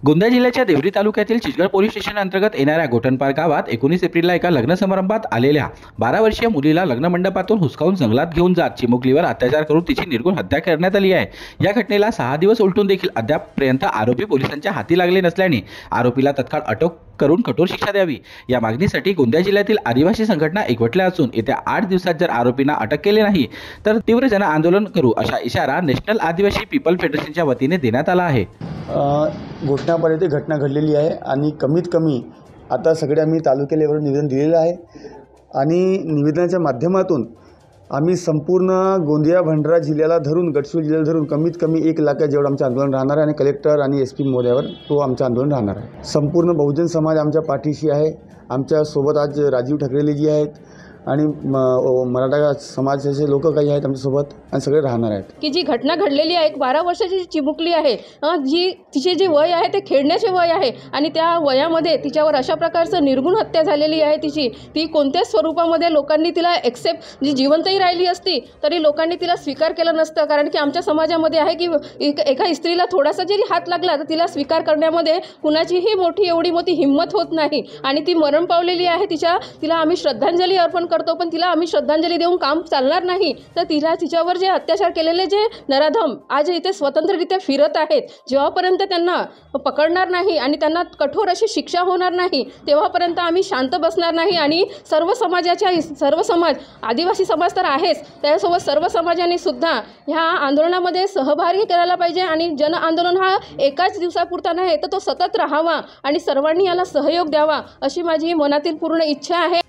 गोंदिया जिल्ह्याच्या देवरी तालुक्यातील Chichgad police station अंतर्गत येणाऱ्या गोटनपार गावात 19 एप्रिलला एका लग्न समारंभात आलेल्या 12 वर्षीय मुलीला लग्न मंडपातून हुसकावून जंगलात घेऊन जात चिमुकलीवर अत्याचार करून तिची निर्गुण हत्या करण्यात आली आहे। या घटनेला 6 दिवस उलटून देखील अद्यापपर्यंत आरोपी पोलिसांच्या हाती लागले नसल्याने आरोपीला तत्काळ अटक करून कठोर शिक्षा द्यावी या मागणीसाठी गोंदिया जिल्ह्यातील आदिवासी संघटना एकवटल्या असून येत्या 8 दिवसात जर आरोपींना अटक केले नाही तर तीव्र जन आंदोलन करू अशा इशारा नॅशनल आदिवासी पीपल फेडरेशनच्या वतीने देण्यात आला आहे। घटनापर्यंत घटना घडलेली आहे आणि कमीत कमी आता सगळे आम्ही तालुका लेवलवर निवेदन दिलेलं आहे आणि निवेदनाच्या माध्यमातून आम्ही संपूर्ण गोंदिया भंडारा जिल्ह्याला धरून गडचिरोली जिल्ह्याला धरून कमीत कमी 1 लाख जेवढं आमचं आंदोलन राहणार आहे आणि कलेक्टर आणि SP महोदयावर तो आमचं आंदोलन राहणार आहे। संपूर्ण बहुजन समाज आमच्या पाठीशी आहे। आमच्या सोबत आज राजीव ठाकरेजी जी आहेत आणि मराठा समाजाचे लोक काही आहेत आमच्यासोबत आणि सगळे राहणार आहेत। की जी घटना घडलेली आहे, 12 वर्षाची चिमुकली आहे, जी तिचे जे वय आहे ते खेळण्याचे वय आहे आणि त्या वयामध्ये तिच्यावर अशा प्रकारचं निर्गुण हत्या झालेली आहे। ती कोणत्याच स्वरूपामध्ये लोकांनी तिला एक्सेप्ट जी जिवंतही राहिली असती तरी लोकांनी तिला स्वीकार केलं नसतं, कारण की आमच्या समाजामध्ये आहे की एका स्त्रीला थोडासा जरी हात लागला तर तिला स्वीकार करण्यामध्ये कुणाचीही एवढी मोठी हिंमत होत नाही आणि ती मरण पावलेली आहे। तिला आम्ही श्रद्धांजली अर्पण करतो, पण तिला आम्ही श्रद्धांजली देऊन काम चालणार नाही। तर तिच्यावर जे अत्याचार केलेले जे नराधम आज इथे स्वतंत्ररित्या फिरत आहेत, जेव्हापर्यंत त्यांना पकडणार नाही आणि त्यांना कठोर अशी शिक्षा होणार नाही तेव्हापर्यंत आम्ही शांत बसणार नाही आणि सर्व समाज आदिवासी समाज तर आहेच, त्यासोबत सर्व समाजाने सुद्धा ह्या आंदोलनामध्ये सहभागी करायला पाहिजे आणि जन आंदोलन हा एकाच दिवसापुरता नाही तर तो सतत राहावा आणि सर्वांनी याला सहयोग द्यावा अशी माझी मनातील पूर्ण इच्छा आहे।